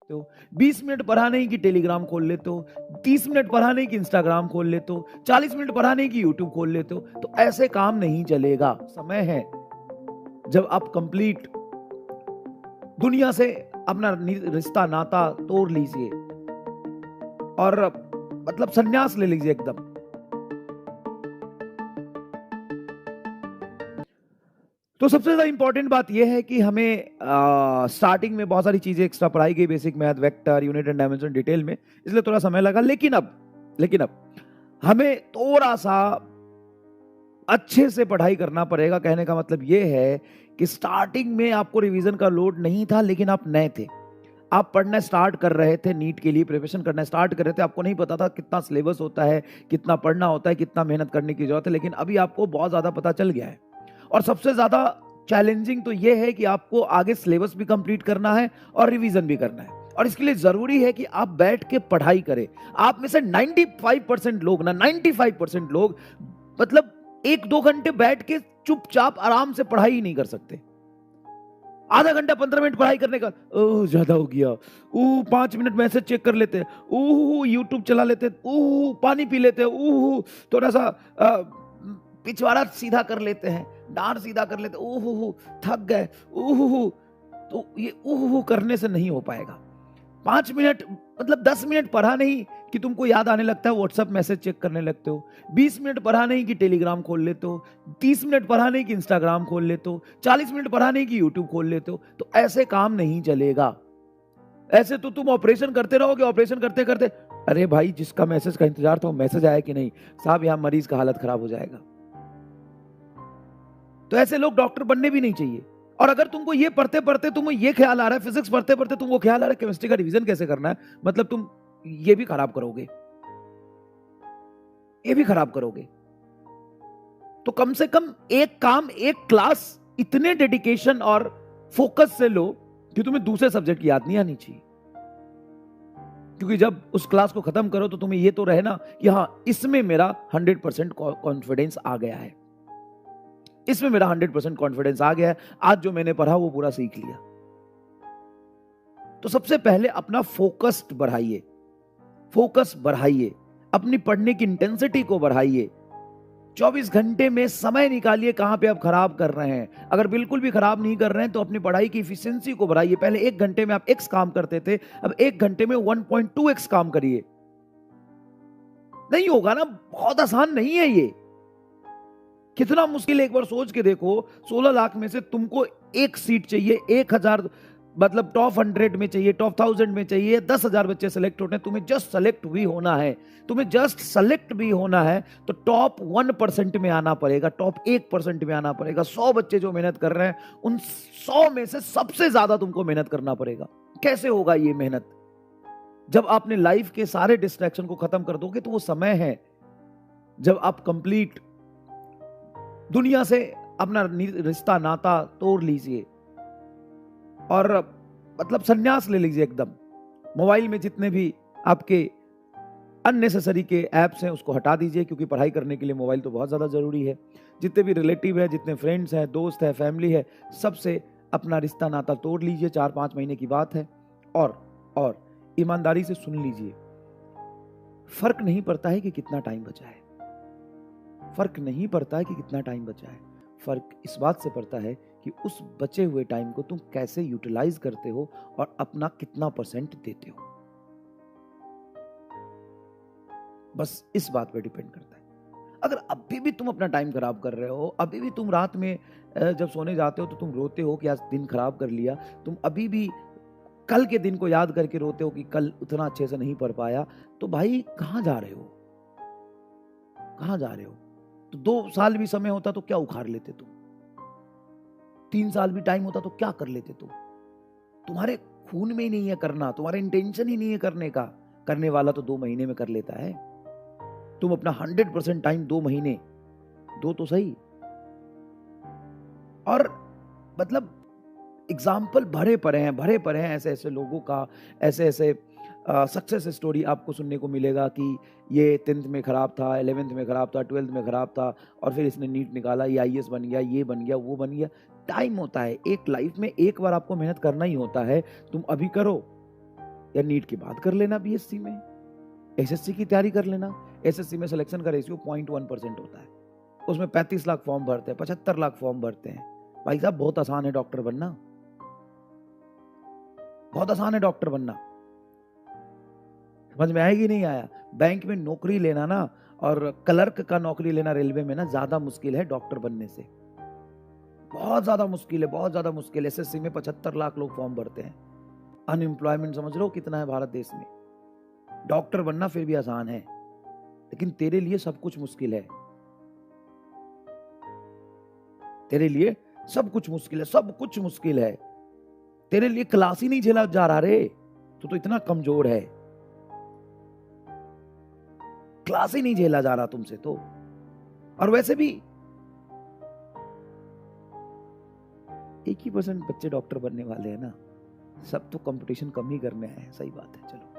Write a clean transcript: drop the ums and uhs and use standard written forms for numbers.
हो, 20 मिनट पढ़ाने ही की टेलीग्राम खोल लेते हो, 30 मिनट पढ़ाने की इंस्टाग्राम खोल लेते हो, 40 मिनट पढ़ाने की यूट्यूब खोल लेते हो। तो ऐसे काम नहीं चलेगा। समय है जब आप कंप्लीट दुनिया से अपना रिश्ता नाता तोड़ लीजिए और मतलब संन्यास ले लीजिए एकदम। तो सबसे ज्यादा इंपॉर्टेंट बात यह है कि हमें स्टार्टिंग में बहुत सारी चीजें एक्स्ट्रा पढ़ाई गई, basic math, vector, unit and dimension detail में, इसलिए थोड़ा समय लगा। लेकिन अब हमें थोड़ा सा अच्छे से पढ़ाई करना पड़ेगा। कहने का मतलब यह है कि स्टार्टिंग में आपको रिवीजन का लोड नहीं था, लेकिन आप नए थे, आप पढ़ना स्टार्ट कर रहे थे, नीट के लिए प्रिपरेशन करना स्टार्ट कर रहे थे। आपको नहीं पता था कितना सिलेबस होता है, कितना पढ़ना होता है, कितना मेहनत करने की जरूरत है, लेकिन अभी आपको बहुत ज्यादा पता चल गया है। और सबसे ज्यादा चैलेंजिंग तो यह है कि आपको आगे सिलेबस भी कंप्लीट करना है और रिवीजन भी करना है। और इसके लिए जरूरी है कि आप बैठ के पढ़ाई करें। आप में से 95% लोग ना 95% लोग मतलब 1-2 घंटे बैठ के चुपचाप आराम से पढ़ाई ही नहीं कर सकते। आधा घंटा 15 मिनट पढ़ाई करने का ओह ज्यादा हो गया, 5 मिनट मैसेज चेक कर लेते, यूट्यूब चला लेते, पानी पी लेते, थोड़ा सा पिछवाड़ा सीधा कर लेते हैं, डांड सीधा कर लेते, थक गए, तो ये करने से नहीं हो पाएगा। 5 मिनट मतलब 10 मिनट पढ़ा नहीं कि तुमको याद आने लगता है व्हाट्सएप मैसेज चेक करने लगते हो, 20 मिनट पढ़ा नहीं कि टेलीग्राम खोल लेते हो, 30 मिनट पढ़ा नहीं कि इंस्टाग्राम खोल लेते हो, 40 मिनट पढ़ा नहीं कि यूट्यूब खोल लेते हो। तो ऐसे काम नहीं चलेगा। ऐसे तो तुम ऑपरेशन करते रहोगे, ऑपरेशन करते करते अरे भाई जिसका मैसेज का इंतजार था वो मैसेज आया कि नहीं, साहब यहां मरीज का हालत खराब हो जाएगा। तो ऐसे लोग डॉक्टर बनने भी नहीं चाहिए। और अगर तुमको ये पढ़ते पढ़ते तुमको ये ख्याल आ रहा है, फिजिक्स पढ़ते पढ़ते तुमको ख्याल आ रहा है केमिस्ट्री का रिवीजन कैसे करना है, मतलब तुम ये भी खराब करोगे, ये भी खराब करोगे। तो कम से कम एक काम, एक क्लास इतने डेडिकेशन और फोकस से लो कि तुम्हें दूसरे सब्जेक्ट याद नहीं आनी चाहिए। क्योंकि जब उस क्लास को खत्म करो तो तुम्हें ये तो रहे ना कि हाँ इसमें मेरा 100% कॉन्फिडेंस आ गया है, इसमें मेरा 100% कॉन्फिडेंस आ गया है, आज जो मैंने पढ़ा वो पूरा सीख लिया। तो सबसे पहले अपना फोकस बढ़ाइए, फोकस बढ़ाइए, अपनी पढ़ने की इंटेंसिटी को बढ़ाइए। 24 घंटे में समय निकालिए कहां पे आप खराब कर रहे हैं। अगर बिल्कुल भी खराब नहीं कर रहे हैं तो अपनी पढ़ाई की एफिशिएंसी को बढ़ाइए। पहले 1 घंटे में आप x काम करते थे, अब 1 घंटे में 1.2x काम करिए। नहीं होगा ना, बहुत आसान नहीं है ये। कितना मुश्किल है एक बार सोच के देखो। 16 लाख में से तुमको एक सीट चाहिए, 1000 मतलब टॉप 100 में चाहिए, टॉप 1000 में चाहिए, 10,000 बच्चे सेलेक्ट होते हैं। तुम्हें जस्ट सेलेक्ट भी होना है, तुम्हें जस्ट सेलेक्ट भी होना है तो टॉप 1% में आना पड़ेगा, टॉप 1% में आना पड़ेगा। 100 बच्चे जो मेहनत कर रहे हैं उन 100 में से सबसे ज्यादा तुमको मेहनत करना पड़ेगा। कैसे होगा ये मेहनत? जब आपने लाइफ के सारे डिस्ट्रैक्शन को खत्म कर दोगे तो वो समय है जब आप कंप्लीट दुनिया से अपना रिश्ता नाता तोड़ लीजिए और मतलब संन्यास ले लीजिए एकदम। मोबाइल में जितने भी आपके अननेसेसरी के ऐप्स हैं उसको हटा दीजिए, क्योंकि पढ़ाई करने के लिए मोबाइल तो बहुत ज़्यादा ज़रूरी है। जितने भी रिलेटिव है, जितने फ्रेंड्स हैं, दोस्त है, फैमिली है, सबसे अपना रिश्ता नाता तोड़ लीजिए। 4-5 महीने की बात है। और ईमानदारी से सुन लीजिए, फर्क नहीं पड़ता है कि कितना टाइम बचा है, फर्क नहीं पड़ता है कि कितना टाइम बचा है। फर्क इस बात से पड़ता है कि उस बचे हुए टाइम को तुम कैसे यूटिलाइज करते हो और अपना कितना % देते हो। बस इस बात पे डिपेंड करता है। अगर अभी भी तुम अपना टाइम खराब कर रहे हो, अभी भी तुम रात में जब सोने जाते हो तो तुम रोते हो कि आज दिन खराब कर लिया, तुम अभी भी कल के दिन को याद करके रोते हो कि कल उतना अच्छे से नहीं पढ़ पाया, तो भाई कहां जा रहे हो, कहां जा रहे हो? तो 2 साल भी समय होता तो क्या उखाड़ लेते तुम? 3 साल भी टाइम होता तो क्या कर लेते तुम? तुम्हारे खून में ही नहीं है करना, तुम्हारा इंटेंशन ही नहीं है करने का। करने वाला तो 2 महीने में कर लेता है। तुम अपना 100% टाइम 2 महीने दो तो सही। और मतलब एग्जाम्पल भरे पड़े हैं ऐसे ऐसे लोगों का, ऐसे ऐसे सक्सेस स्टोरी आपको सुनने को मिलेगा कि ये 10th में खराब था, 11th में खराब था, 12th में खराब था और फिर इसने नीट निकाला, ये IAS बन गया, ये बन गया, वो बन गया। टाइम होता है, एक लाइफ में एक बार आपको मेहनत करना ही होता है। तुम अभी करो, या नीट के बाद कर लेना बीएससी में, एसएससी की तैयारी कर लेना। एसएससी में सिलेक्शन का रेशियो 0.1% होता है, उसमें 35 लाख फॉर्म भरते हैं, 75 लाख फॉर्म भरते हैं। भाई साहब बहुत आसान है डॉक्टर बनना, बहुत आसान है डॉक्टर बनना। समझ में आएगी नहीं आया? बैंक में नौकरी लेना ना और क्लर्क का नौकरी लेना रेलवे में ना ज्यादा मुश्किल है डॉक्टर बनने से, बहुत ज्यादा मुश्किल है, बहुत ज्यादा मुश्किल है। एसएससी में 75 लाख लोग फॉर्म भरते हैं। अनएम्प्लॉयमेंट समझ लो कितना है भारत देश में। डॉक्टर बनना फिर भी आसान है, लेकिन तेरे लिए सब कुछ मुश्किल है, तेरे लिए सब कुछ मुश्किल है, सब कुछ मुश्किल है। तेरे लिए क्लास ही नहीं झेला जा रहा रे, तो इतना कमजोर है, क्लास ही नहीं झेला जा रहा तुमसे तो। और वैसे भी 1% बच्चे डॉक्टर बनने वाले हैं ना, सब तो कंपटीशन कम ही करने आए हैं। सही बात है। चलो।